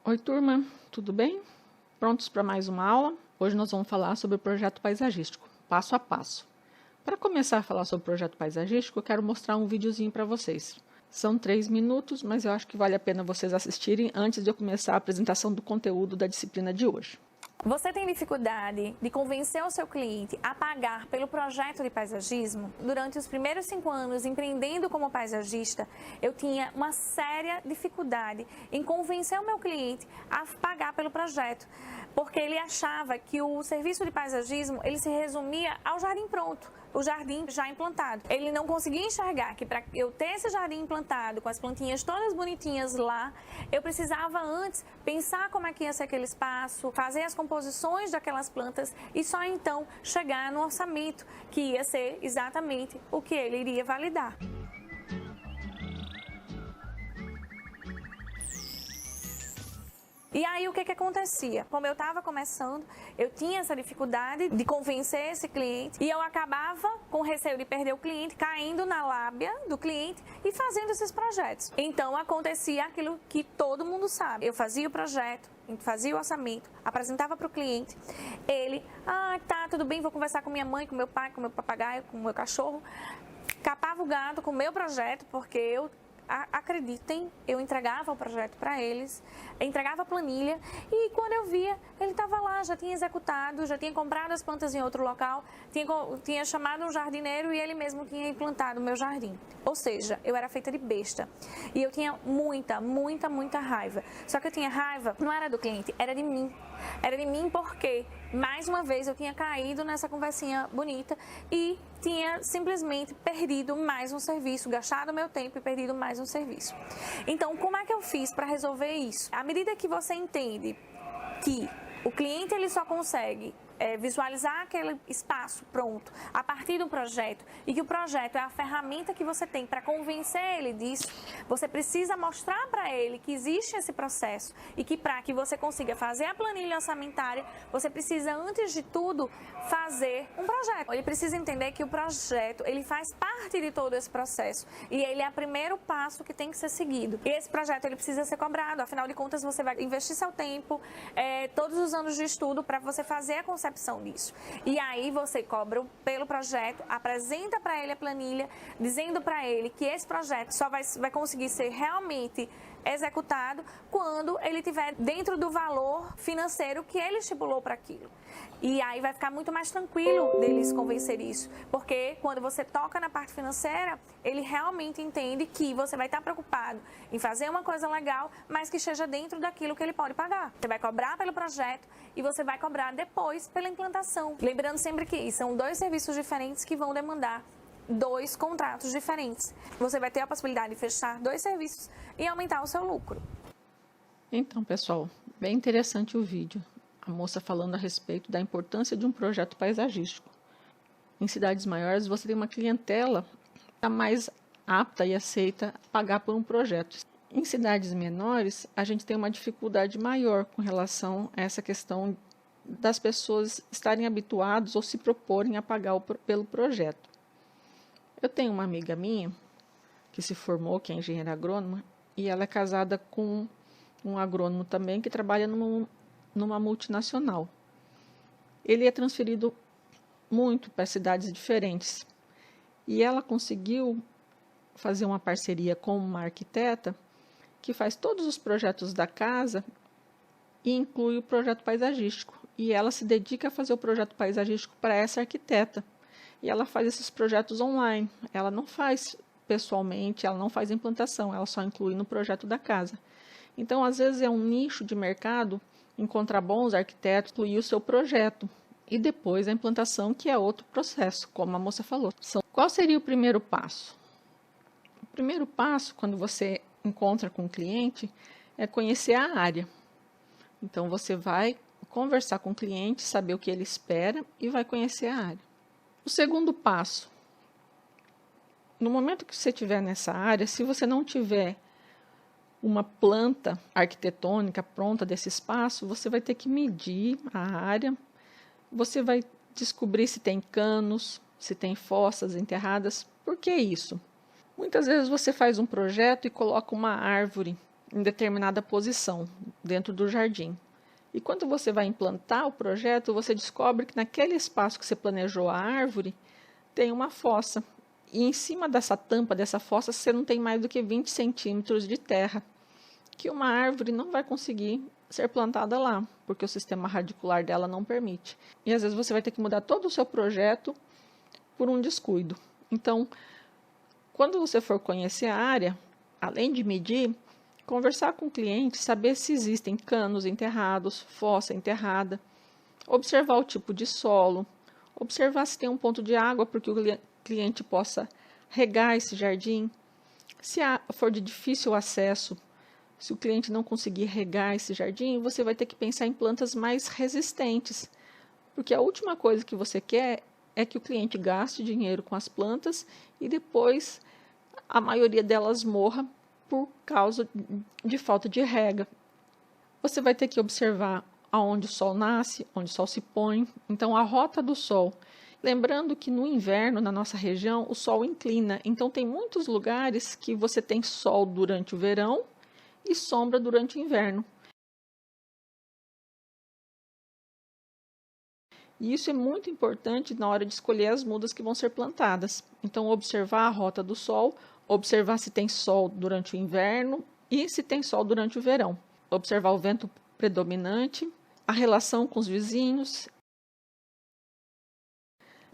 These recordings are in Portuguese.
Oi, turma, tudo bem? Prontos para mais uma aula? Hoje nós vamos falar sobre o projeto paisagístico, passo a passo. Para começar a falar sobre o projeto paisagístico, eu quero mostrar um videozinho para vocês. São 3 minutos, mas eu acho que vale a pena vocês assistirem antes de eu começar a apresentação do conteúdo da disciplina de hoje. Você tem dificuldade de convencer o seu cliente a pagar pelo projeto de paisagismo? Durante os primeiros 5 anos empreendendo como paisagista, eu tinha uma séria dificuldade em convencer o meu cliente a pagar pelo projeto, porque ele achava que o serviço de paisagismo ele se resumia ao jardim pronto, o jardim já implantado. Ele não conseguia enxergar que para eu ter esse jardim implantado, com as plantinhas todas bonitinhas lá, eu precisava antes pensar como é que ia ser aquele espaço, fazer as composições daquelas plantas e só então chegar no orçamento, que ia ser exatamente o que ele iria validar. E aí o que acontecia? Como eu estava começando, eu tinha essa dificuldade de convencer esse cliente e eu acabava com receio de perder o cliente, caindo na lábia do cliente e fazendo esses projetos. Então acontecia aquilo que todo mundo sabe. Eu fazia o projeto, fazia o orçamento, apresentava para o cliente, ele, tá, tudo bem, vou conversar com minha mãe, com meu pai, com meu papagaio, com meu cachorro, capava o gato com o meu projeto, porque eu acreditem, eu entregava o projeto para eles, entregava a planilha e quando eu via, ele estava lá, já tinha executado, já tinha comprado as plantas em outro local, tinha chamado um jardineiro e ele mesmo tinha implantado o meu jardim. Ou seja, eu era feita de besta e eu tinha muita raiva. Só que eu tinha raiva, não era do cliente, era de mim. Era de mim porque, mais uma vez, eu tinha caído nessa conversinha bonita e tinha simplesmente perdido mais um serviço, gastado meu tempo e perdido mais um serviço. Então, como é que eu fiz para resolver isso? À medida que você entende que o cliente ele só consegue visualizar aquele espaço pronto a partir do projeto e que o projeto é a ferramenta que você tem para convencer ele disso, você precisa mostrar para ele que existe esse processo e que para que você consiga fazer a planilha orçamentária, você precisa antes de tudo fazer um projeto. Ele precisa entender que o projeto ele faz parte de todo esse processo e ele é o primeiro passo que tem que ser seguido. E esse projeto ele precisa ser cobrado, afinal de contas você vai investir seu tempo, todos os anos de estudo para você fazer a concepção disso. E aí você cobra pelo projeto, apresenta para ele a planilha, dizendo para ele que esse projeto só vai conseguir ser realmente executado quando ele estiver dentro do valor financeiro que ele estipulou para aquilo. E aí vai ficar muito mais tranquilo deles convencer isso, porque quando você toca na parte financeira, ele realmente entende que você vai estar preocupado em fazer uma coisa legal, mas que esteja dentro daquilo que ele pode pagar. Você vai cobrar pelo projeto e você vai cobrar depois pela implantação. Lembrando sempre que são 2 serviços diferentes que vão demandar 2 contratos diferentes. Você vai ter a possibilidade de fechar 2 serviços e aumentar o seu lucro. Então, pessoal, bem interessante o vídeo. A moça falando a respeito da importância de um projeto paisagístico. Em cidades maiores, você tem uma clientela mais apta e aceita a pagar por um projeto. Em cidades menores, a gente tem uma dificuldade maior com relação a essa questão das pessoas estarem habituadas ou se proporem a pagar pelo projeto. Eu tenho uma amiga minha que se formou, que é engenheira agrônoma, e ela é casada com um agrônomo também que trabalha numa multinacional. Ele é transferido muito para cidades diferentes e ela conseguiu fazer uma parceria com uma arquiteta que faz todos os projetos da casa e inclui o projeto paisagístico. E ela se dedica a fazer o projeto paisagístico para essa arquiteta. E ela faz esses projetos online. Ela não faz pessoalmente, ela não faz implantação, ela só inclui no projeto da casa. Então, às vezes, é um nicho de mercado encontrar bons arquitetos, incluir o seu projeto. E depois a implantação, que é outro processo, como a moça falou. Qual seria o primeiro passo? O primeiro passo, quando você encontra com o cliente, é conhecer a área. Então, você vai conversar com o cliente, saber o que ele espera e vai conhecer a área. O segundo passo, no momento que você estiver nessa área, se você não tiver uma planta arquitetônica pronta desse espaço, você vai ter que medir a área, você vai descobrir se tem canos, se tem fossas enterradas. Por que isso? Muitas vezes você faz um projeto e coloca uma árvore em determinada posição dentro do jardim. E quando você vai implantar o projeto, você descobre que naquele espaço que você planejou a árvore, tem uma fossa. E em cima dessa tampa dessa fossa, você não tem mais do que 20 centímetros de terra, que uma árvore não vai conseguir ser plantada lá, porque o sistema radicular dela não permite. E às vezes você vai ter que mudar todo o seu projeto por um descuido. Então, quando você for conhecer a área, além de medir, conversar com o cliente, saber se existem canos enterrados, fossa enterrada, observar o tipo de solo, observar se tem um ponto de água para que o cliente possa regar esse jardim. Se for de difícil acesso, se o cliente não conseguir regar esse jardim, você vai ter que pensar em plantas mais resistentes, porque a última coisa que você quer é que o cliente gaste dinheiro com as plantas e depois a maioria delas morra por causa de falta de rega. Você vai ter que observar aonde o sol nasce, onde o sol se põe, então a rota do sol. Lembrando que no inverno, na nossa região, o sol inclina, então tem muitos lugares que você tem sol durante o verão e sombra durante o inverno. E isso é muito importante na hora de escolher as mudas que vão ser plantadas. Então, observar a rota do sol, observar se tem sol durante o inverno e se tem sol durante o verão. Observar o vento predominante, a relação com os vizinhos.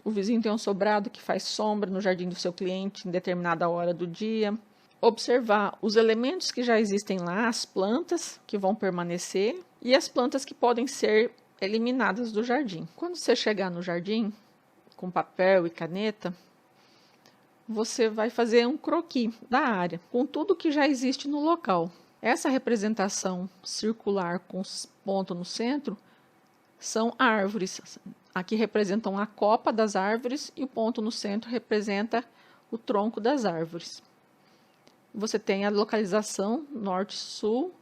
O vizinho tem um sobrado que faz sombra no jardim do seu cliente em determinada hora do dia. Observar os elementos que já existem lá, as plantas que vão permanecer e as plantas que podem ser eliminadas do jardim. Quando você chegar no jardim, com papel e caneta, você vai fazer um croquis da área, com tudo que já existe no local. Essa representação circular com ponto no centro são árvores. Aqui representam a copa das árvores e o ponto no centro representa o tronco das árvores. Você tem a localização norte-sul,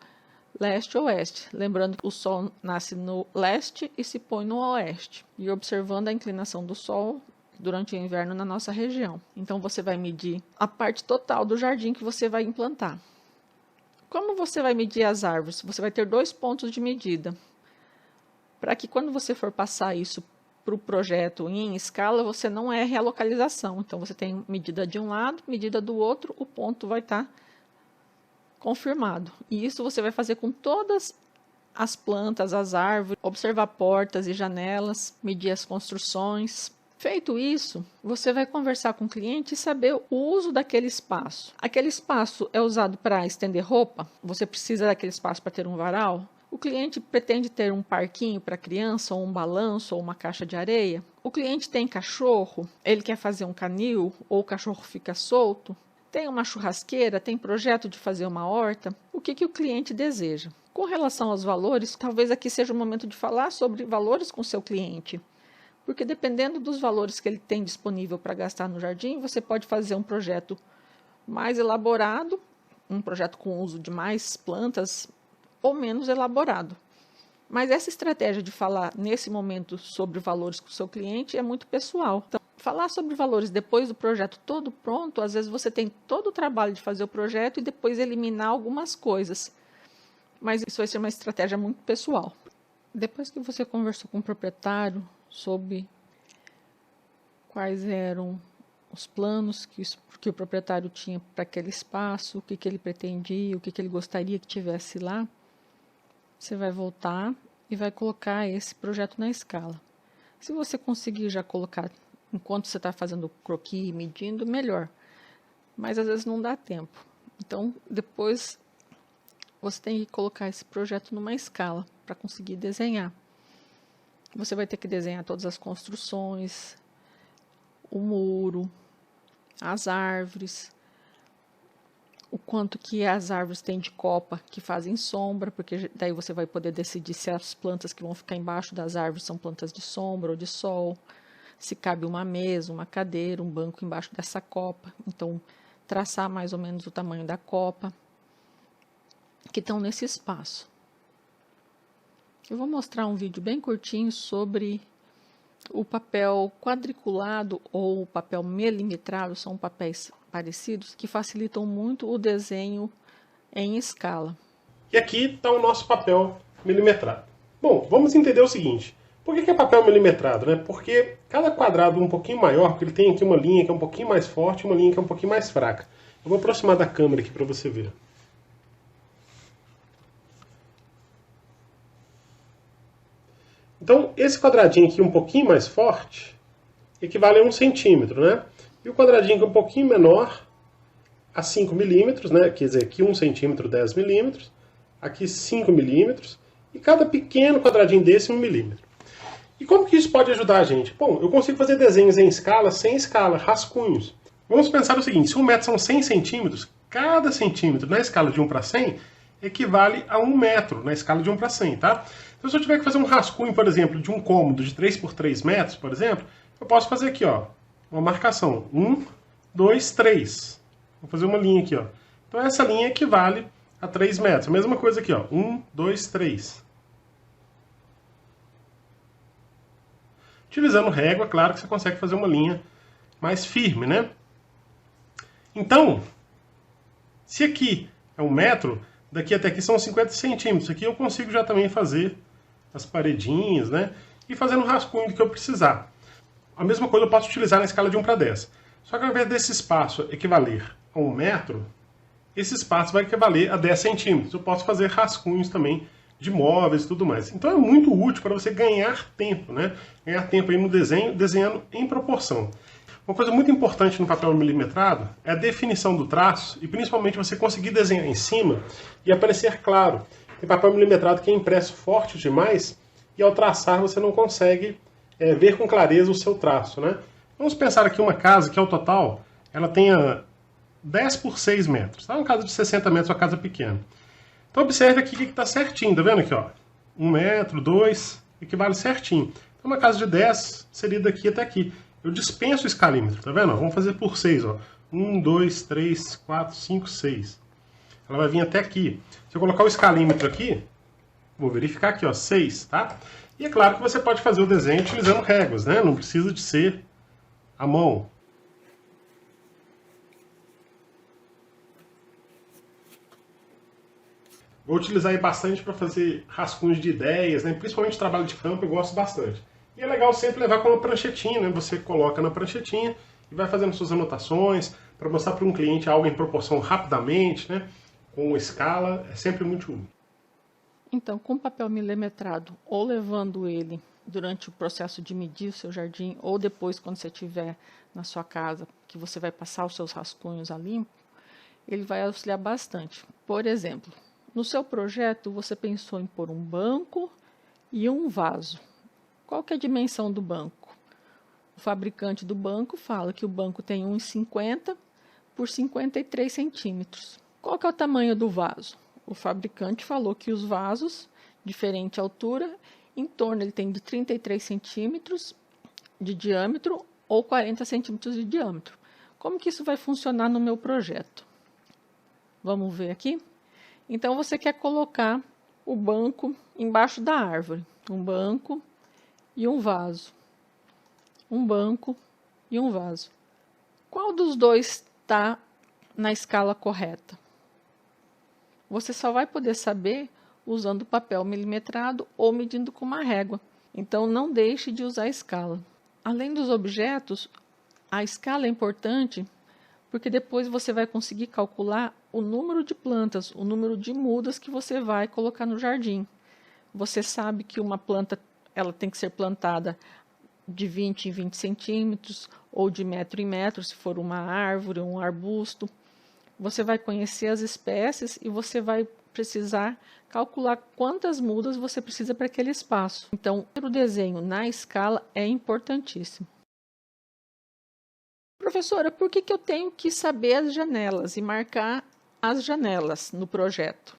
leste-oeste. Lembrando que o sol nasce no leste e se põe no oeste. E observando a inclinação do sol durante o inverno na nossa região. Então, você vai medir a parte total do jardim que você vai implantar. Como você vai medir as árvores? Você vai ter 2 pontos de medida. Para que quando você for passar isso para o projeto em escala, você não erre a localização. Então, você tem medida de um lado, medida do outro, o ponto vai estar confirmado. E isso você vai fazer com todas as plantas, as árvores, observar portas e janelas, medir as construções. Feito isso, você vai conversar com o cliente e saber o uso daquele espaço. Aquele espaço é usado para estender roupa? Você precisa daquele espaço para ter um varal? O cliente pretende ter um parquinho para criança, ou um balanço, ou uma caixa de areia? O cliente tem cachorro? Ele quer fazer um canil, ou o cachorro fica solto? Tem uma churrasqueira? Tem projeto de fazer uma horta? O que o cliente deseja? Com relação aos valores, talvez aqui seja o momento de falar sobre valores com o seu cliente. Porque dependendo dos valores que ele tem disponível para gastar no jardim, você pode fazer um projeto mais elaborado, um projeto com uso de mais plantas, ou menos elaborado. Mas essa estratégia de falar nesse momento sobre valores com o seu cliente é muito pessoal. Então, falar sobre valores depois do projeto todo pronto, às vezes você tem todo o trabalho de fazer o projeto e depois eliminar algumas coisas. Mas isso vai ser uma estratégia muito pessoal. Depois que você conversou com o proprietário sobre quais eram os planos que o proprietário tinha para aquele espaço, o que ele pretendia, o que ele gostaria que tivesse lá, você vai voltar e vai colocar esse projeto na escala. Se você conseguir já colocar, enquanto você está fazendo o croquis e medindo, melhor. Mas às vezes não dá tempo. Então, depois você tem que colocar esse projeto numa escala para conseguir desenhar. Você vai ter que desenhar todas as construções, o muro, as árvores, o quanto que as árvores têm de copa que fazem sombra, porque daí você vai poder decidir se as plantas que vão ficar embaixo das árvores são plantas de sombra ou de sol, se cabe uma mesa, uma cadeira, um banco embaixo dessa copa. Então, traçar mais ou menos o tamanho da copa que estão nesse espaço. Eu vou mostrar um vídeo bem curtinho sobre o papel quadriculado ou o papel milimetrado, são papéis parecidos que facilitam muito o desenho em escala. E aqui está o nosso papel milimetrado. Bom, vamos entender o seguinte. Por que é papel milimetrado, né? Porque cada quadrado um pouquinho maior, porque ele tem aqui uma linha que é um pouquinho mais forte e uma linha que é um pouquinho mais fraca. Eu vou aproximar da câmera aqui para você ver. Então, esse quadradinho aqui um pouquinho mais forte equivale a 1 centímetro, né? E o quadradinho que é um pouquinho menor a 5 milímetros, né? Quer dizer, aqui 1 centímetro, 10 milímetros, aqui 5 milímetros, e cada pequeno quadradinho desse 1 milímetro. E como que isso pode ajudar a gente? Bom, eu consigo fazer desenhos em escala, sem escala, rascunhos. Vamos pensar o seguinte, se 1 metro são 100 centímetros, cada centímetro na escala de 1 para 100 equivale a 1 metro na escala de 1 para 100, tá? Então se eu tiver que fazer um rascunho, por exemplo, de um cômodo de 3 por 3 metros, por exemplo, eu posso fazer aqui, ó, uma marcação. 1, 2, 3. Vou fazer uma linha aqui, ó. Então essa linha equivale a 3 metros. A mesma coisa aqui, ó. 1, 2, 3. Utilizando régua, claro que você consegue fazer uma linha mais firme, né? Então, se aqui é 1 metro, daqui até aqui são 50 centímetros. Aqui eu consigo já também fazer as paredinhas, né? E fazendo o rascunho do que eu precisar. A mesma coisa eu posso utilizar na escala de 1 para 10. Só que ao invés desse espaço equivaler a 1 metro, esse espaço vai equivaler a 10 centímetros. Eu posso fazer rascunhos também de móveis e tudo mais. Então é muito útil para você ganhar tempo, né? Ganhar tempo aí no desenho, desenhando em proporção. Uma coisa muito importante no papel milimetrado é a definição do traço e principalmente você conseguir desenhar em cima e aparecer claro. Tem papel milimetrado que é impresso forte demais e ao traçar você não consegue ver com clareza o seu traço, né? Vamos pensar aqui uma casa que ao total ela tenha 10 por 6 metros. Tá? Uma casa de 60 metros, uma casa pequena. Então observe aqui que está certinho, tá vendo aqui, ó? 1 metro, 2, equivale certinho. Então uma casa de 10 seria daqui até aqui. Eu dispenso o escalímetro, tá vendo? Vamos fazer por 6, ó. 1, 2, 3, 4, 5, 6. Ela vai vir até aqui. Se eu colocar o escalímetro aqui, vou verificar aqui, ó, 6, tá? E é claro que você pode fazer o desenho utilizando réguas, né? Não precisa de ser à mão. Vou utilizar aí bastante para fazer rascunhos de ideias, né? Principalmente trabalho de campo, eu gosto bastante. E é legal sempre levar com uma pranchetinha, né? Você coloca na pranchetinha e vai fazendo suas anotações para mostrar para um cliente algo em proporção rapidamente, né? Com escala, é sempre muito útil. Então, com papel milimetrado, ou levando ele durante o processo de medir o seu jardim, ou depois quando você estiver na sua casa, que você vai passar os seus rascunhos a limpo, ele vai auxiliar bastante. Por exemplo, no seu projeto você pensou em pôr um banco e um vaso. Qual que é a dimensão do banco? O fabricante do banco fala que o banco tem 1,50 por 53 centímetros. Qual que é o tamanho do vaso? O fabricante falou que os vasos, diferente altura, em torno ele tem de 33 centímetros de diâmetro ou 40 centímetros de diâmetro. Como que isso vai funcionar no meu projeto? Vamos ver aqui? Então você quer colocar o banco embaixo da árvore. Um banco e um vaso. Um banco e um vaso. Qual dos dois está na escala correta? Você só vai poder saber usando papel milimetrado ou medindo com uma régua. Então, não deixe de usar a escala. Além dos objetos, a escala é importante porque depois você vai conseguir calcular o número de plantas, o número de mudas que você vai colocar no jardim. Você sabe que uma planta ela tem que ser plantada de 20 em 20 centímetros ou de metro em metro, se for uma árvore, um arbusto. Você vai conhecer as espécies e você vai precisar calcular quantas mudas você precisa para aquele espaço. Então, o desenho na escala é importantíssimo. Professora, por que eu tenho que saber as janelas e marcar as janelas no projeto?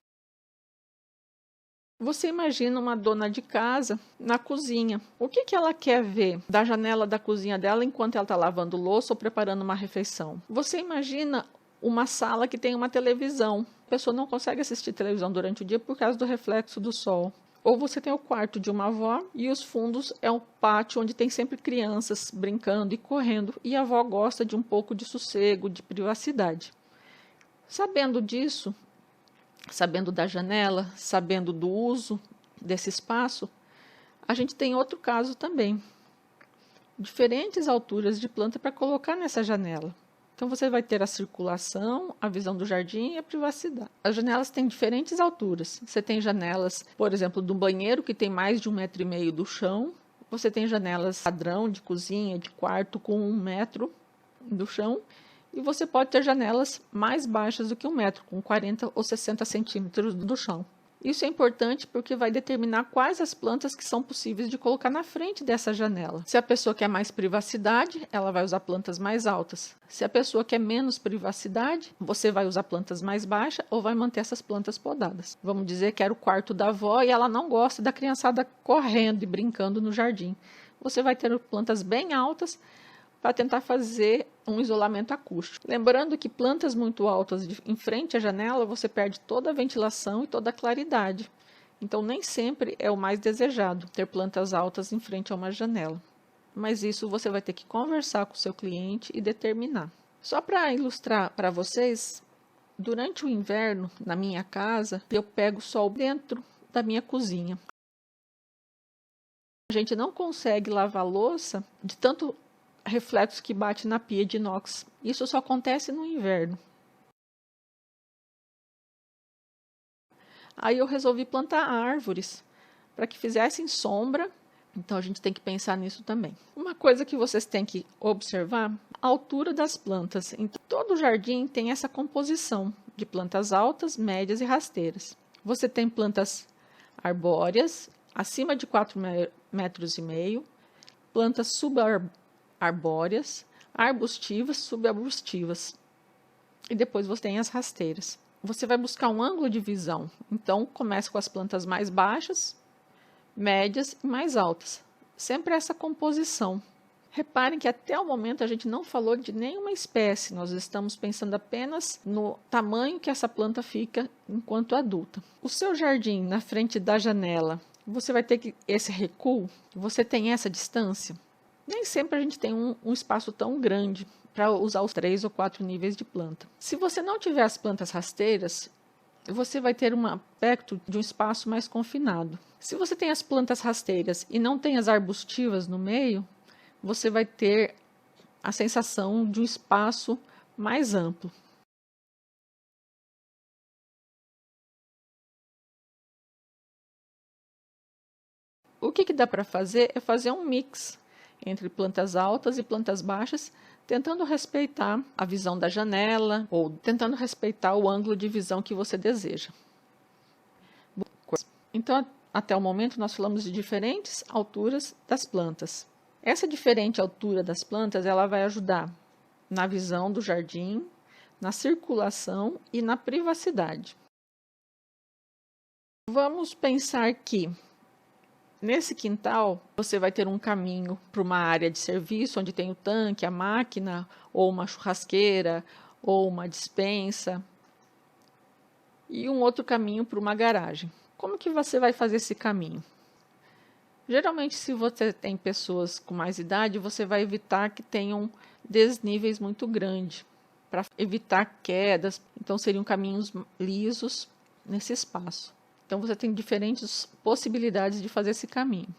Você imagina uma dona de casa na cozinha. O que ela quer ver da janela da cozinha dela enquanto ela está lavando louça ou preparando uma refeição? Você imagina uma sala que tem uma televisão. A pessoa não consegue assistir televisão durante o dia por causa do reflexo do sol. Ou você tem o quarto de uma avó e os fundos é um pátio onde tem sempre crianças brincando e correndo. E a avó gosta de um pouco de sossego, de privacidade. Sabendo disso, sabendo da janela, sabendo do uso desse espaço, a gente tem outro caso também. Diferentes alturas de planta para colocar nessa janela. Então, você vai ter a circulação, a visão do jardim e a privacidade. As janelas têm diferentes alturas. Você tem janelas, por exemplo, do banheiro, que tem mais de 1,5 metro do chão. Você tem janelas padrão de cozinha, de quarto, com 1 metro do chão. E você pode ter janelas mais baixas do que 1 metro, com 40 ou 60 centímetros do chão. Isso é importante porque vai determinar quais as plantas que são possíveis de colocar na frente dessa janela. Se a pessoa quer mais privacidade, ela vai usar plantas mais altas. Se a pessoa quer menos privacidade, você vai usar plantas mais baixas ou vai manter essas plantas podadas. Vamos dizer que era o quarto da avó e ela não gosta da criançada correndo e brincando no jardim. Você vai ter plantas bem altas para tentar fazer um isolamento acústico. Lembrando que plantas muito altas em frente à janela, você perde toda a ventilação e toda a claridade. Então, nem sempre é o mais desejado ter plantas altas em frente a uma janela. Mas isso você vai ter que conversar com o seu cliente e determinar. Só para ilustrar para vocês, durante o inverno, na minha casa, eu pego sol dentro da minha cozinha. A gente não consegue lavar louça de tanto reflexo que bate na pia de inox. Isso só acontece no inverno. Aí eu resolvi plantar árvores para que fizessem sombra. Então a gente tem que pensar nisso também. Uma coisa que vocês têm que observar, a altura das plantas. Então, todo jardim tem essa composição de plantas altas, médias e rasteiras. Você tem plantas arbóreas acima de 4,5 metros, plantas subarbóreas, arbustivas, subarbustivas. E depois você tem as rasteiras. Você vai buscar um ângulo de visão. Então, começa com as plantas mais baixas, médias e mais altas. Sempre essa composição. Reparem que até o momento a gente não falou de nenhuma espécie. Nós estamos pensando apenas no tamanho que essa planta fica enquanto adulta. O seu jardim na frente da janela, você vai ter que esse recuo, você tem essa distância. Nem sempre a gente tem um espaço tão grande para usar os 3 ou 4 níveis de planta. Se você não tiver as plantas rasteiras, você vai ter um aspecto de um espaço mais confinado. Se você tem as plantas rasteiras e não tem as arbustivas no meio, você vai ter a sensação de um espaço mais amplo. O que dá para fazer é fazer um mix entre plantas altas e plantas baixas, tentando respeitar a visão da janela ou tentando respeitar o ângulo de visão que você deseja. Então, até o momento, nós falamos de diferentes alturas das plantas. Essa diferente altura das plantas, ela vai ajudar na visão do jardim, na circulação e na privacidade. Vamos pensar que nesse quintal, você vai ter um caminho para uma área de serviço, onde tem o tanque, a máquina, ou uma churrasqueira, ou uma despensa, e um outro caminho para uma garagem. Como que você vai fazer esse caminho? Geralmente, se você tem pessoas com mais idade, você vai evitar que tenham desníveis muito grandes, para evitar quedas. Então, seriam caminhos lisos nesse espaço. Então, você tem diferentes possibilidades de fazer esse caminho.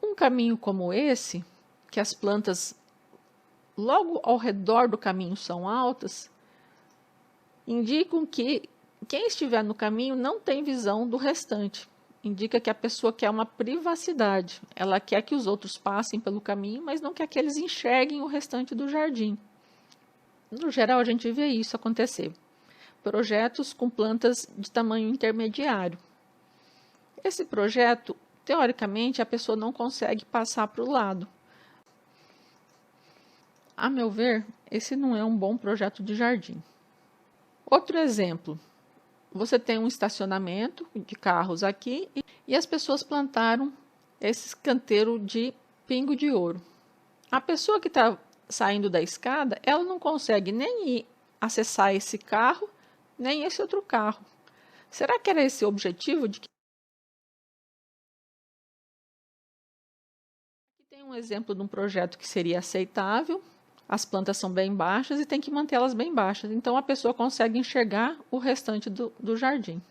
Um caminho como esse, que as plantas logo ao redor do caminho são altas, indicam que quem estiver no caminho não tem visão do restante. Indica que a pessoa quer uma privacidade. Ela quer que os outros passem pelo caminho, mas não quer que eles enxerguem o restante do jardim. No geral, a gente vê isso acontecer. Projetos com plantas de tamanho intermediário. Esse projeto, teoricamente, a pessoa não consegue passar para o lado. A meu ver, esse não é um bom projeto de jardim. Outro exemplo, você tem um estacionamento de carros aqui e as pessoas plantaram esse canteiro de pingo de ouro. A pessoa que está saindo da escada, ela não consegue nem ir acessar esse carro, nem esse outro carro. Será que era esse o objetivo? Aqui tem um exemplo de um projeto que seria aceitável. As plantas são bem baixas e tem que mantê-las bem baixas. Então, a pessoa consegue enxergar o restante do jardim.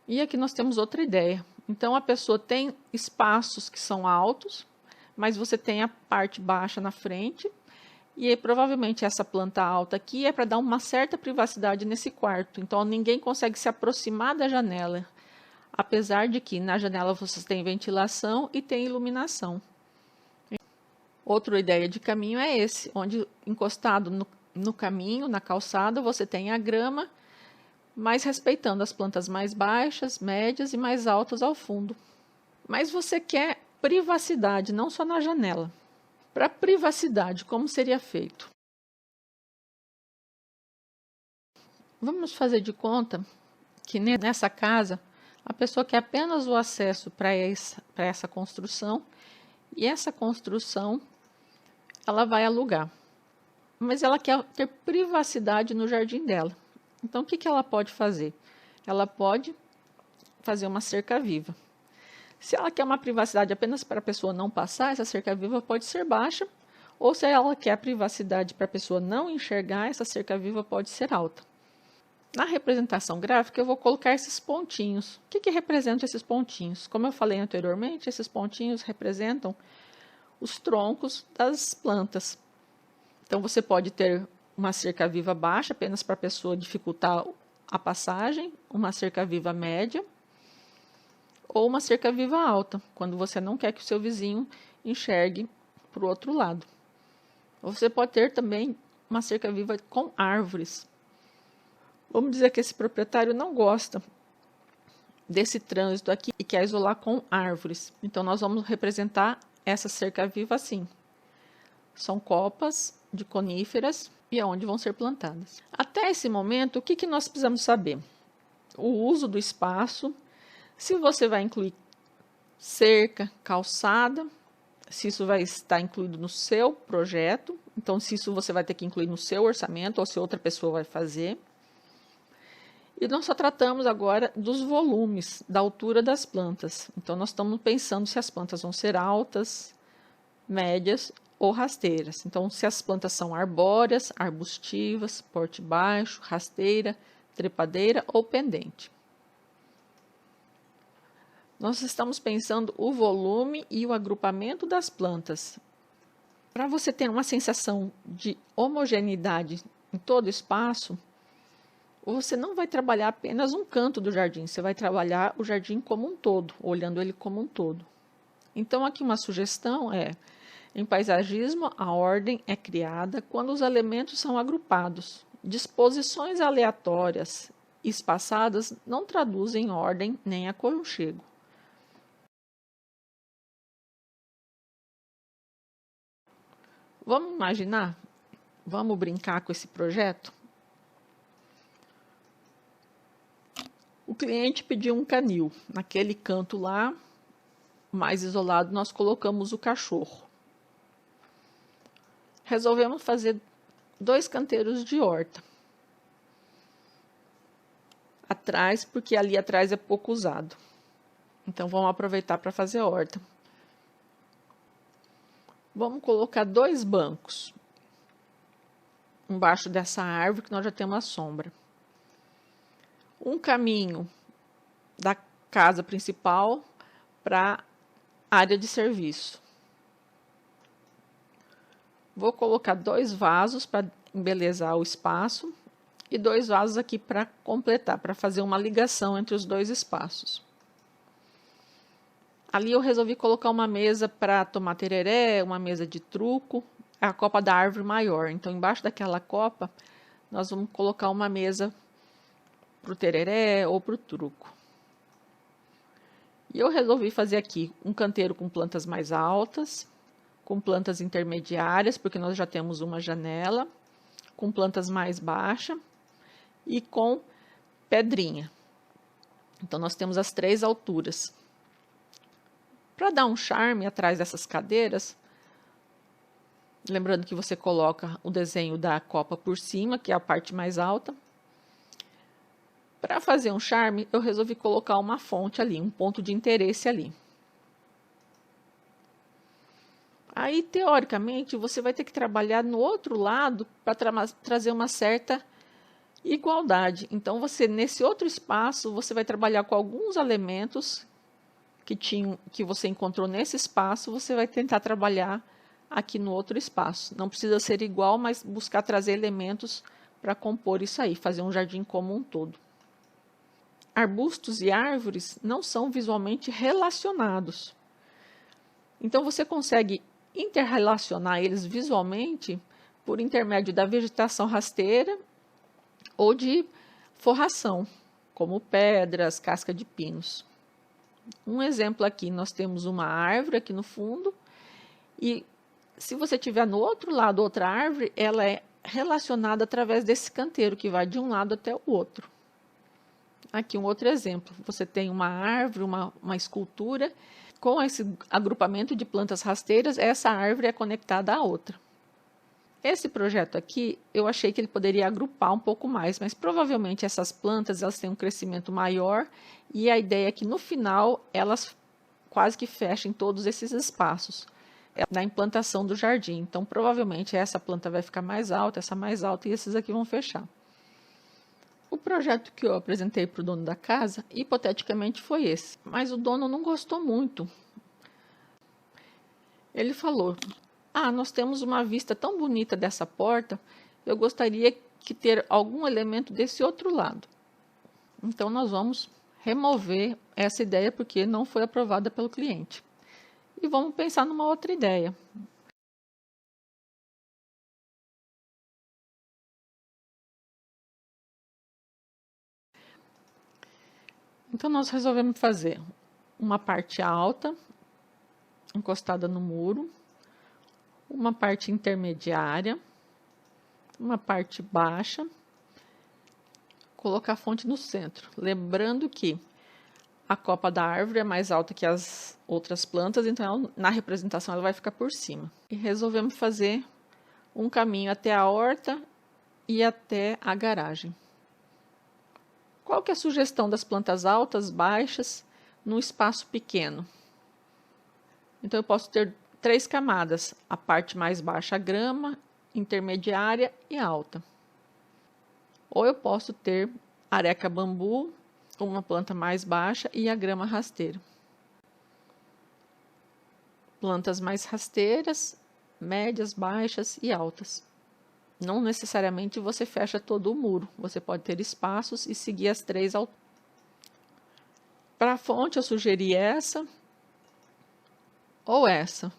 E aqui nós temos outra ideia. Então, a pessoa tem espaços que são altos, mas você tem a parte baixa na frente. E aí, provavelmente essa planta alta aqui é para dar uma certa privacidade nesse quarto. Então, ninguém consegue se aproximar da janela. Apesar de que na janela você tem ventilação e tem iluminação. Outra ideia de caminho é esse, onde encostado no caminho, na calçada, você tem a grama, mas respeitando as plantas mais baixas, médias e mais altas ao fundo. Mas você quer privacidade, não só na janela. Para privacidade, como seria feito? Vamos fazer de conta que nessa casa a pessoa quer apenas o acesso para essa construção, e essa construção ela vai alugar. Mas ela quer ter privacidade no jardim dela. Então, o que ela pode fazer? Ela pode fazer uma cerca viva. Se ela quer uma privacidade apenas para a pessoa não passar, essa cerca viva pode ser baixa, ou se ela quer a privacidade para a pessoa não enxergar, essa cerca viva pode ser alta. Na representação gráfica, eu vou colocar esses pontinhos. O que representam esses pontinhos? Como eu falei anteriormente, esses pontinhos representam os troncos das plantas. Então, você pode ter uma cerca viva baixa, apenas para a pessoa dificultar a passagem, uma cerca viva média, ou uma cerca viva alta, quando você não quer que o seu vizinho enxergue para o outro lado. Você pode ter também uma cerca viva com árvores. Vamos dizer que esse proprietário não gosta desse trânsito aqui e quer isolar com árvores. Então, nós vamos representar essa cerca viva assim. São copas de coníferas e aonde vão ser plantadas. Até esse momento, o que nós precisamos saber? O uso do espaço, se você vai incluir cerca, calçada, se isso vai estar incluído no seu projeto, então se isso você vai ter que incluir no seu orçamento ou se outra pessoa vai fazer. E nós só tratamos agora dos volumes, da altura das plantas. Então, nós estamos pensando se as plantas vão ser altas, médias ou rasteiras. Então, se as plantas são arbóreas, arbustivas, porte baixo, rasteira, trepadeira ou pendente. Nós estamos pensando o volume e o agrupamento das plantas. Para você ter uma sensação de homogeneidade em todo o espaço, você não vai trabalhar apenas um canto do jardim, você vai trabalhar o jardim como um todo, olhando ele como um todo. Então, aqui uma sugestão é, em paisagismo, a ordem é criada quando os elementos são agrupados. Disposições aleatórias e espaçadas não traduzem ordem nem aconchego. Vamos imaginar? Vamos brincar com esse projeto? O cliente pediu um canil. Naquele canto lá, mais isolado, nós colocamos o cachorro. Resolvemos fazer 2 canteiros de horta. Atrás, porque ali atrás é pouco usado. Então, vamos aproveitar para fazer a horta. Vamos colocar 2 bancos embaixo dessa árvore que nós já temos a sombra. Um caminho da casa principal para a área de serviço. Vou colocar 2 vasos para embelezar o espaço e 2 vasos aqui para completar, para fazer uma ligação entre os 2 espaços. Ali eu resolvi colocar uma mesa para tomar tereré, uma mesa de truco, a copa da árvore maior. Então, embaixo daquela copa, nós vamos colocar uma mesa para o tereré ou para o truco. E eu resolvi fazer aqui um canteiro com plantas mais altas, com plantas intermediárias, porque nós já temos uma janela, com plantas mais baixas e com pedrinha. Então, nós temos as 3 alturas. Para dar um charme atrás dessas cadeiras, lembrando que você coloca o desenho da copa por cima, que é a parte mais alta. Para fazer um charme, eu resolvi colocar uma fonte ali, um ponto de interesse ali. Aí, teoricamente, você vai ter que trabalhar no outro lado para trazer uma certa igualdade. Então, nesse outro espaço, você vai trabalhar com alguns elementos que você encontrou nesse espaço, você vai tentar trabalhar aqui no outro espaço. Não precisa ser igual, mas buscar trazer elementos para compor isso aí, fazer um jardim como um todo. Arbustos e árvores não são visualmente relacionados. Então, você consegue interrelacionar eles visualmente por intermédio da vegetação rasteira ou de forração, como pedras, casca de pinos. Um exemplo aqui, nós temos uma árvore aqui no fundo e se você tiver no outro lado outra árvore, ela é relacionada através desse canteiro que vai de um lado até o outro. Aqui um outro exemplo, você tem uma árvore, uma escultura, com esse agrupamento de plantas rasteiras, essa árvore é conectada à outra. Esse projeto aqui, eu achei que ele poderia agrupar um pouco mais, mas provavelmente essas plantas elas têm um crescimento maior e a ideia é que no final elas quase que fechem todos esses espaços na implantação do jardim. Então, provavelmente essa planta vai ficar mais alta, essa mais alta e esses aqui vão fechar. O projeto que eu apresentei para o dono da casa, hipoteticamente foi esse, mas o dono não gostou muito. Ele falou: nós temos uma vista tão bonita dessa porta, eu gostaria de ter algum elemento desse outro lado. Então, nós vamos remover essa ideia porque não foi aprovada pelo cliente. E vamos pensar numa outra ideia. Então, nós resolvemos fazer uma parte alta, encostada no muro, uma parte intermediária, uma parte baixa, colocar a fonte no centro. Lembrando que a copa da árvore é mais alta que as outras plantas, então na representação ela vai ficar por cima. E resolvemos fazer um caminho até a horta e até a garagem. Qual que é a sugestão das plantas altas, baixas, num espaço pequeno? Então, eu posso ter 3 camadas, a parte mais baixa, a grama, intermediária e alta. Ou eu posso ter areca bambu, uma planta mais baixa e a grama rasteira. Plantas mais rasteiras, médias, baixas e altas. Não necessariamente você fecha todo o muro, você pode ter espaços e seguir as 3 alturas. Para a fonte eu sugeri essa ou essa.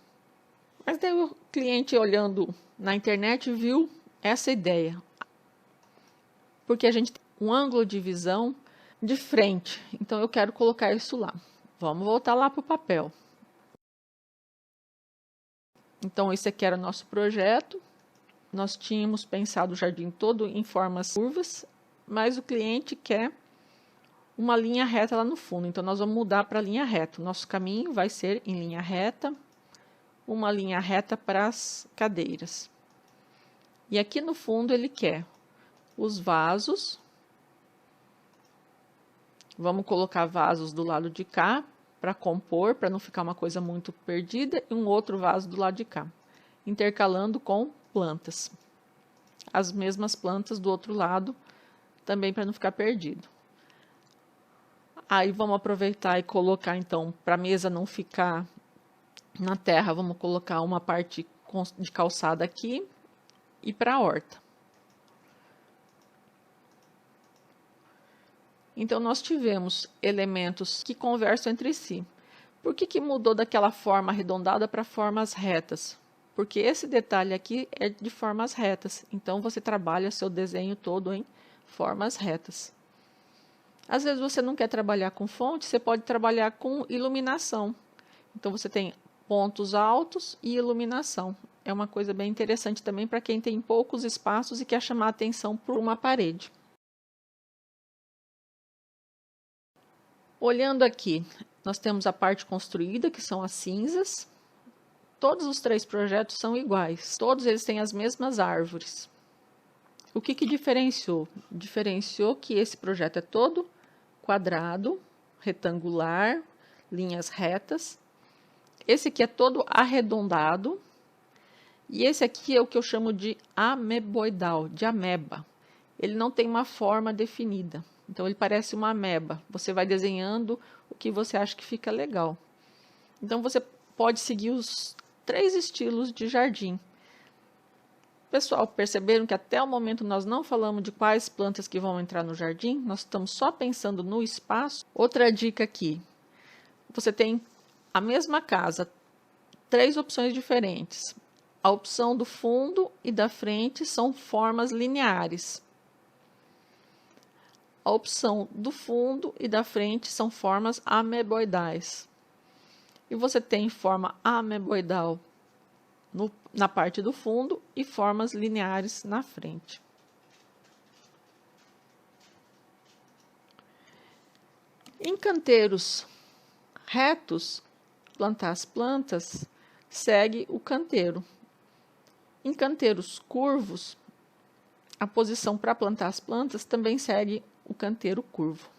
Mas daí o cliente olhando na internet viu essa ideia. Porque a gente tem um ângulo de visão de frente, então eu quero colocar isso lá. Vamos voltar lá para o papel. Então esse aqui era o nosso projeto. Nós tínhamos pensado o jardim todo em formas curvas, mas o cliente quer uma linha reta lá no fundo. Então, nós vamos mudar para a linha reta. O nosso caminho vai ser em linha reta, uma linha reta para as cadeiras. E aqui no fundo ele quer os vasos. Vamos colocar vasos do lado de cá para compor, para não ficar uma coisa muito perdida, e um outro vaso do lado de cá, intercalando com plantas. As mesmas plantas do outro lado, também para não ficar perdido. Aí vamos aproveitar e colocar então, para a mesa não ficar na terra, vamos colocar uma parte de calçada aqui e para a horta. Então nós tivemos elementos que conversam entre si. Por que mudou daquela forma arredondada para formas retas? Porque esse detalhe aqui é de formas retas, então você trabalha seu desenho todo em formas retas. Às vezes você não quer trabalhar com fonte, você pode trabalhar com iluminação. Então você tem pontos altos e iluminação. É uma coisa bem interessante também para quem tem poucos espaços e quer chamar a atenção por uma parede. Olhando aqui, nós temos a parte construída, que são as cinzas. Todos os 3 projetos são iguais, todos eles têm as mesmas árvores. O que diferenciou? Diferenciou que esse projeto é todo quadrado, retangular, linhas retas. Esse aqui é todo arredondado, E esse aqui é o que eu chamo de ameboidal, de ameba. Ele não tem uma forma definida, então ele parece uma ameba. Você vai desenhando o que você acha que fica legal. Então você pode seguir os 3 estilos de jardim. Pessoal, perceberam que até o momento nós não falamos de quais plantas que vão entrar no jardim? Nós estamos só pensando no espaço. Outra dica aqui, você tem a mesma casa, 3 opções diferentes. A opção do fundo e da frente são formas lineares. A opção do fundo e da frente são formas ameboidais. E você tem forma ameboidal na parte do fundo e formas lineares na frente. Em canteiros retos, plantar as plantas segue o canteiro. Em canteiros curvos, a posição para plantar as plantas também segue o canteiro curvo.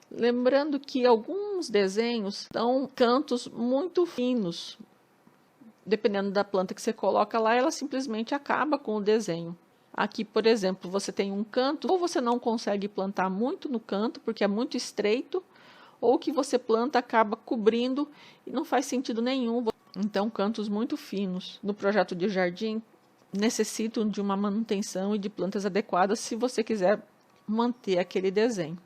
Lembrando que alguns desenhos dão cantos muito finos. Dependendo da planta que você coloca lá, ela simplesmente acaba com o desenho. Aqui, por exemplo, você tem um canto, ou você não consegue plantar muito no canto, porque é muito estreito, ou que você planta acaba cobrindo e não faz sentido nenhum. Então, cantos muito finos no projeto de jardim necessitam de uma manutenção e de plantas adequadas se você quiser manter aquele desenho.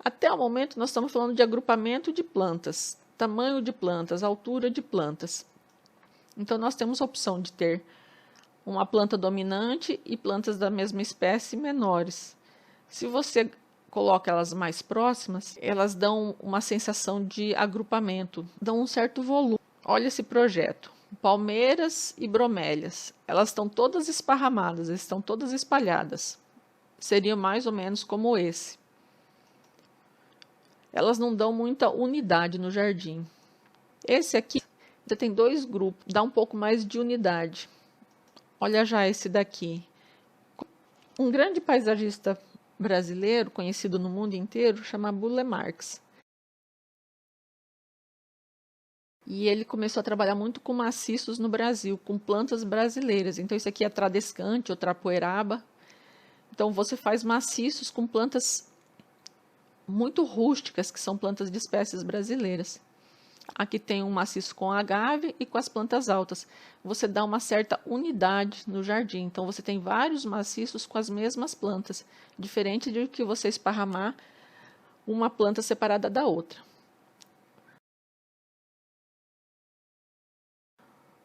Até o momento, nós estamos falando de agrupamento de plantas, tamanho de plantas, altura de plantas. Então, nós temos a opção de ter uma planta dominante e plantas da mesma espécie menores. Se você coloca elas mais próximas, elas dão uma sensação de agrupamento, dão um certo volume. Olha esse projeto. Palmeiras e bromélias. Elas estão todas esparramadas, estão todas espalhadas. Seria mais ou menos como esse. Elas não dão muita unidade no jardim. Esse aqui, você tem 2 grupos, dá um pouco mais de unidade. Olha já esse daqui. Um grande paisagista brasileiro, conhecido no mundo inteiro, chama Burle Marx. E ele começou a trabalhar muito com maciços no Brasil, com plantas brasileiras. Então, isso aqui é tradescante ou trapoeraba. Então, você faz maciços com plantas muito rústicas, que são plantas de espécies brasileiras. Aqui tem um maciço com agave e com as plantas altas. Você dá uma certa unidade no jardim. Então, você tem vários maciços com as mesmas plantas, diferente de que você esparramar uma planta separada da outra.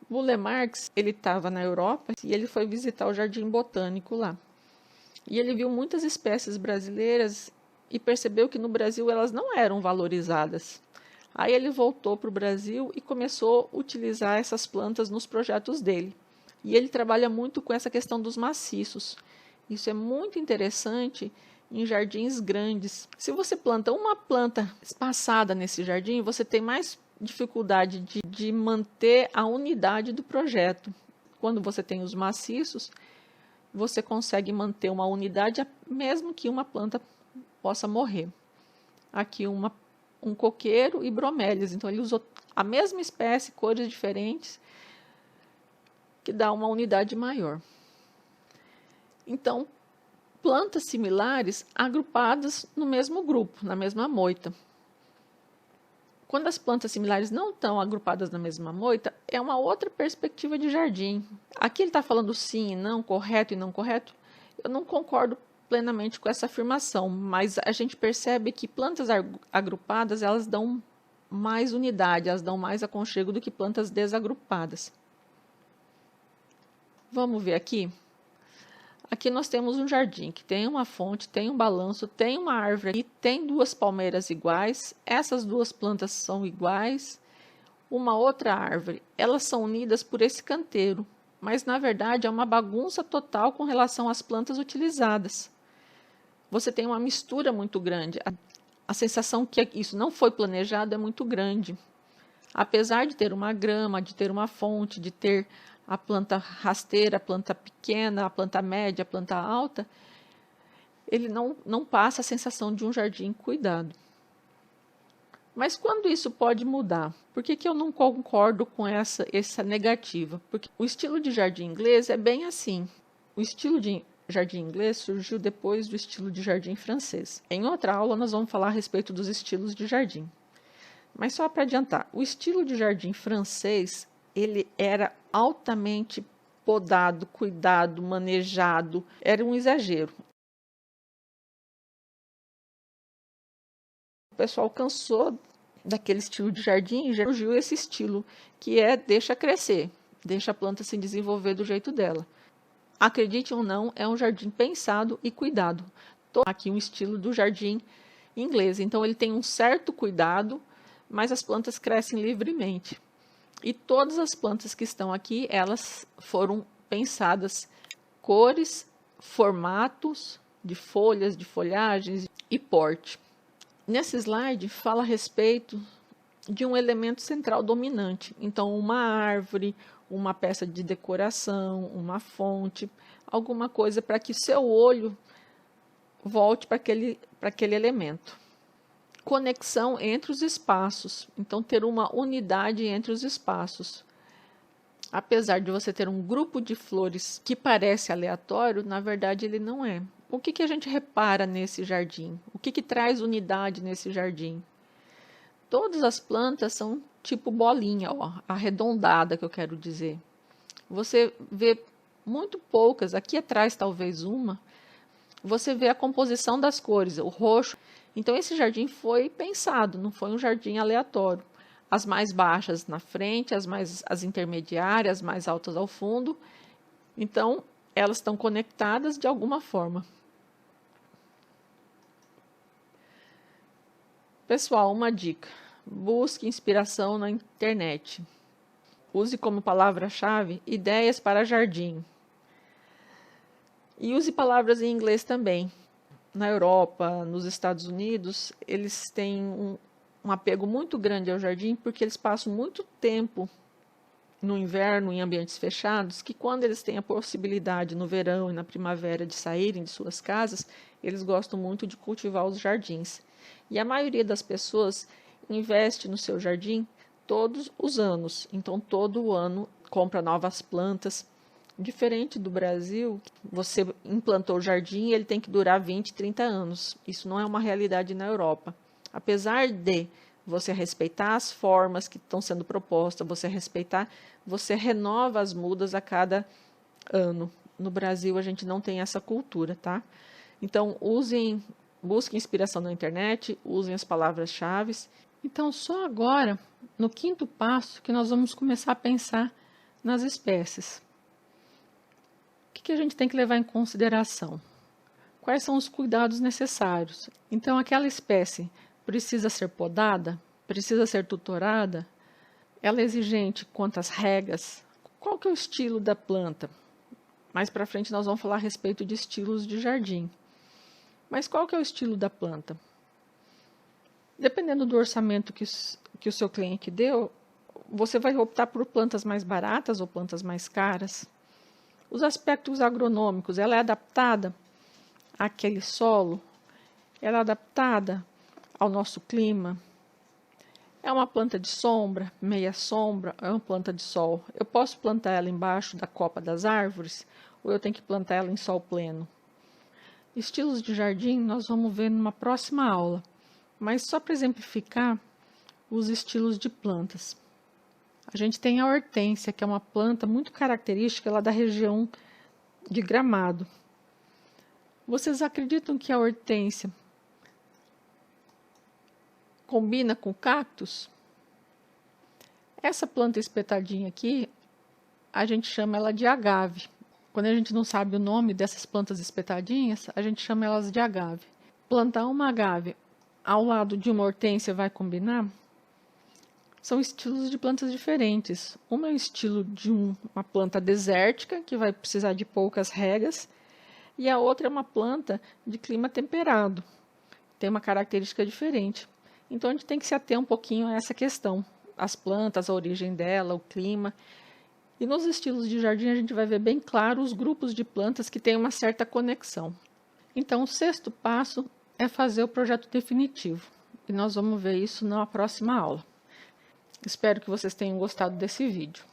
Burle Marx, ele estava na Europa e ele foi visitar o Jardim Botânico lá. E ele viu muitas espécies brasileiras e percebeu que no Brasil elas não eram valorizadas. Aí ele voltou para o Brasil e começou a utilizar essas plantas nos projetos dele. E ele trabalha muito com essa questão dos maciços. Isso é muito interessante em jardins grandes. Se você planta uma planta espaçada nesse jardim, você tem mais dificuldade de manter a unidade do projeto. Quando você tem os maciços, você consegue manter uma unidade mesmo que uma planta possa morrer. Aqui um coqueiro e bromélias. Então, ele usou a mesma espécie, cores diferentes, que dá uma unidade maior. Então, plantas similares agrupadas no mesmo grupo, na mesma moita. Quando as plantas similares não estão agrupadas na mesma moita, é uma outra perspectiva de jardim. Aqui ele está falando sim e não, correto e não correto. Eu não concordo plenamente com essa afirmação, mas a gente percebe que plantas agrupadas, elas dão mais unidade, elas dão mais aconchego do que plantas desagrupadas. Vamos ver aqui? Aqui nós temos um jardim que tem uma fonte, tem um balanço, tem uma árvore e tem 2 palmeiras iguais. Essas 2 plantas são iguais. Uma outra árvore, elas são unidas por esse canteiro, mas na verdade é uma bagunça total com relação às plantas utilizadas. Você tem uma mistura muito grande. A sensação que isso não foi planejado é muito grande. Apesar de ter uma grama, de ter uma fonte, de ter a planta rasteira, a planta pequena, a planta média, a planta alta, ele não passa a sensação de um jardim cuidado. Mas quando isso pode mudar? Por que eu não concordo com essa negativa? Porque o estilo de jardim inglês é bem assim. O estilo de jardim inglês surgiu depois do estilo de jardim francês. Em outra aula nós vamos falar a respeito dos estilos de jardim. Mas só para adiantar, o estilo de jardim francês, ele era altamente podado, cuidado, manejado, era um exagero. O pessoal cansou daquele estilo de jardim e já surgiu esse estilo, que é deixa crescer, deixa a planta se desenvolver do jeito dela. Acredite ou não, é um jardim pensado e cuidado. Aqui um estilo do jardim inglês, então ele tem um certo cuidado, mas as plantas crescem livremente. E todas as plantas que estão aqui, elas foram pensadas, cores, formatos de folhas, de folhagens e porte. Nesse slide fala a respeito de um elemento central dominante. Então, uma árvore, uma peça de decoração, uma fonte, alguma coisa para que seu olho volte para aquele elemento. Conexão entre os espaços. Então, ter uma unidade entre os espaços. Apesar de você ter um grupo de flores que parece aleatório, na verdade ele não é. O que a gente repara nesse jardim? O que traz unidade nesse jardim? Todas as plantas são tipo bolinha, ó, arredondada, que eu quero dizer. Você vê muito poucas, aqui atrás talvez uma, você vê a composição das cores, o roxo. Então esse jardim foi pensado, não foi um jardim aleatório. As mais baixas na frente, as intermediárias, as mais altas ao fundo. Então, elas estão conectadas de alguma forma. Pessoal, uma dica. Busque inspiração na internet. Use como palavra-chave ideias para jardim. E use palavras em inglês também. Na Europa, nos Estados Unidos, eles têm um apego muito grande ao jardim, porque eles passam muito tempo no inverno em ambientes fechados, que quando eles têm a possibilidade no verão e na primavera de saírem de suas casas, eles gostam muito de cultivar os jardins. E a maioria das pessoas investe no seu jardim todos os anos, então todo ano compra novas plantas. Diferente do Brasil, você implantou o jardim e ele tem que durar 20, 30 anos. Isso não é uma realidade na Europa. Apesar de você respeitar as formas que estão sendo propostas, você renova as mudas a cada ano. No Brasil, a gente não tem essa cultura, tá? Então, busquem inspiração na internet, usem as palavras-chave. Então, só agora, no 5º passo, que nós vamos começar a pensar nas espécies. O que a gente tem que levar em consideração? Quais são os cuidados necessários? Então, aquela espécie precisa ser podada? Precisa ser tutorada? Ela é exigente quanto às regas? Qual que é o estilo da planta? Mais para frente nós vamos falar a respeito de estilos de jardim. Mas qual que é o estilo da planta? Dependendo do orçamento que o seu cliente deu, você vai optar por plantas mais baratas ou plantas mais caras. Os aspectos agronômicos, ela é adaptada àquele solo? Ela é adaptada ao nosso clima? É uma planta de sombra, meia sombra, é uma planta de sol? Eu posso plantar ela embaixo da copa das árvores ou eu tenho que plantar ela em sol pleno? Estilos de jardim nós vamos ver numa próxima aula, mas só para exemplificar os estilos de plantas. A gente tem a hortênsia, que é uma planta muito característica lá da região de Gramado. Vocês acreditam que a hortênsia combina com cactos? Essa planta espetadinha aqui, a gente chama ela de agave. Quando a gente não sabe o nome dessas plantas espetadinhas, a gente chama elas de agave. Plantar uma agave ao lado de uma hortênsia vai combinar? São estilos de plantas diferentes. Uma é o estilo de uma planta desértica, que vai precisar de poucas regas, e a outra é uma planta de clima temperado. Tem uma característica diferente. Então, a gente tem que se ater um pouquinho a essa questão. As plantas, a origem dela, o clima. E nos estilos de jardim, a gente vai ver bem claro os grupos de plantas que têm uma certa conexão. Então, o 6º passo é fazer o projeto definitivo. e nós vamos ver isso na próxima aula. Espero que vocês tenham gostado desse vídeo.